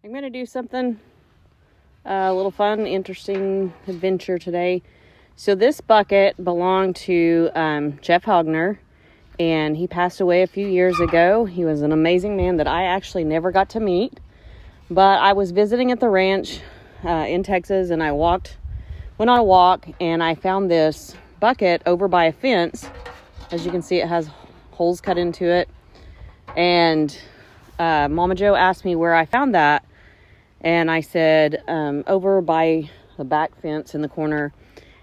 I'm going to do something a little fun, interesting adventure today. So this bucket belonged to Jeff Hogner, and he passed away a few years ago. He was an amazing man that I actually never got to meet, but I was visiting at the ranch in Texas, and I went on a walk, and I found this bucket over by a fence. As you can see, it has holes cut into it, and Mama Joe asked me where I found that, and I said over by the back fence in the corner.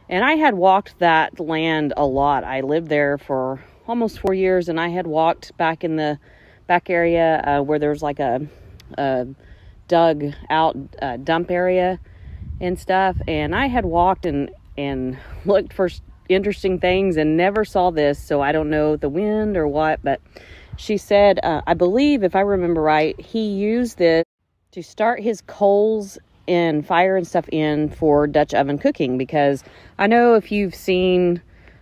And I had walked that land a lot. I lived there for almost 4 years, and I had walked back in the back area where there's like a dug out dump area and stuff. And I had walked and looked for interesting things and never saw this, so I don't know the wind or what, but she said, I believe, if I remember right, he used this to start his coals and fire and stuff in for Dutch oven cooking, because I know if you've seen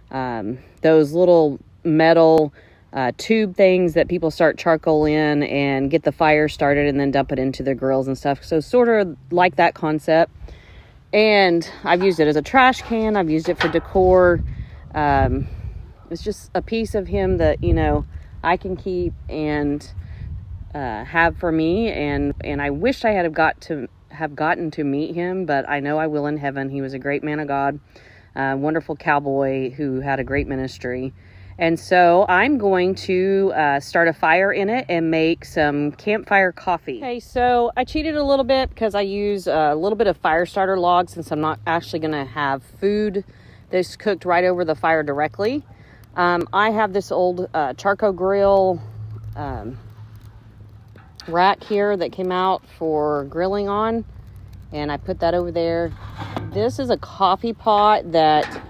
those little metal tube things that people start charcoal in and get the fire started and then dump it into their grills and stuff. So sort of like that concept. And I've used it as a trash can. I've used it for decor. It's just a piece of him that, you know, I can keep and have for me. And I wish I had gotten to meet him, but I know I will in heaven. He was a great man of God, wonderful cowboy who had a great ministry. And so I'm going to start a fire in it and make some campfire coffee. Okay, so I cheated a little bit because I use a little bit of fire starter log, since I'm not actually going to have food that's cooked right over the fire directly. I have this old charcoal grill rack here that came out for grilling on, and I put that over there. This is a coffee pot that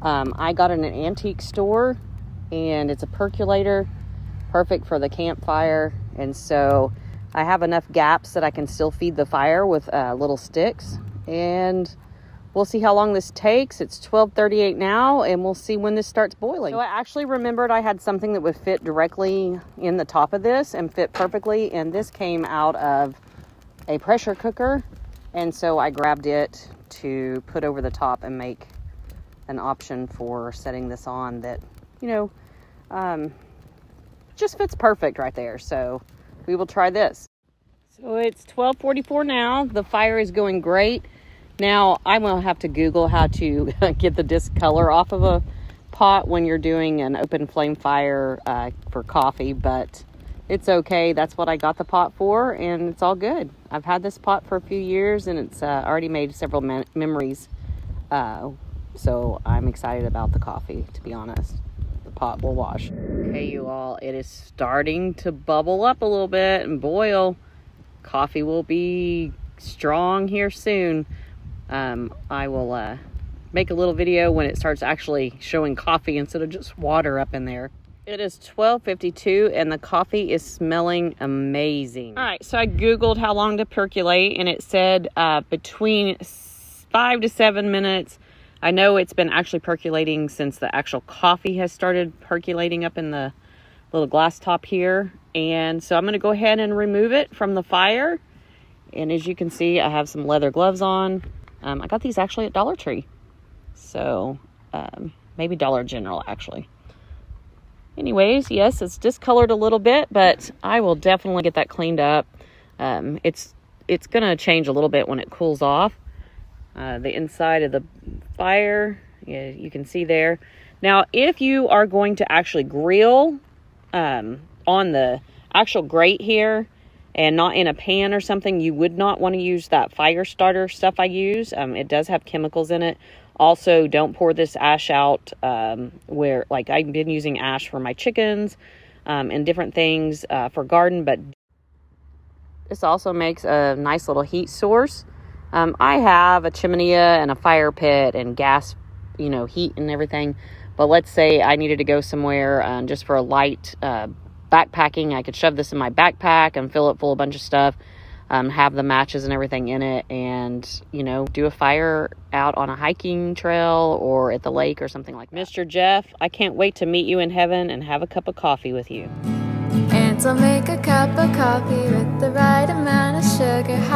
I got in an antique store, and it's a percolator, perfect for the campfire. And so I have enough gaps that I can still feed the fire with little sticks, and we'll see how long this takes. It's 12:38 now, and we'll see when this starts boiling. So I actually remembered I had something that would fit directly in the top of this and fit perfectly, and this came out of a pressure cooker, and so I grabbed it to put over the top and make an option for setting this on that, you know, just fits perfect right there. So we will try this. So it's 12:44 now. The fire is going great. Now, I will have to Google how to get the discolor off of a pot when you're doing an open flame fire for coffee, but it's okay. That's what I got the pot for, and it's all good. I've had this pot for a few years, and it's already made several memories, so I'm excited about the coffee, to be honest. The pot will wash. Okay, you all, it is starting to bubble up a little bit and boil. Coffee will be strong here soon. I will make a little video when it starts actually showing coffee instead of just water up in there. It is 12:52 and the coffee is smelling amazing. All right, so I Googled how long to percolate, and it said between 5 to 7 minutes. I know it's been actually percolating since the actual coffee has started percolating up in the little glass top here. And so I'm going to go ahead and remove it from the fire. And as you can see, I have some leather gloves on. I got these actually at Dollar Tree. So, maybe Dollar General, actually. Anyways, yes, it's discolored a little bit, but I will definitely get that cleaned up. It's going to change a little bit when it cools off. The inside of the fire, yeah, you can see there. Now, if you are going to actually grill on the actual grate here, and not in a pan or something, you would not want to use that fire starter stuff I use. It does have chemicals in it. Also, don't pour this ash out where, like, I've been using ash for my chickens and different things for garden, but this also makes a nice little heat source. I have a chimney and a fire pit and gas, you know, heat and everything. But let's say I needed to go somewhere just for a light backpacking. I could shove this in my backpack and fill it full of a bunch of stuff, have the matches and everything in it, and, you know, do a fire out on a hiking trail or at the lake or something like that. Mr. Jeff, I can't wait to meet you in heaven and have a cup of coffee with you. And I'll make a cup of coffee with the right amount of sugar. like a high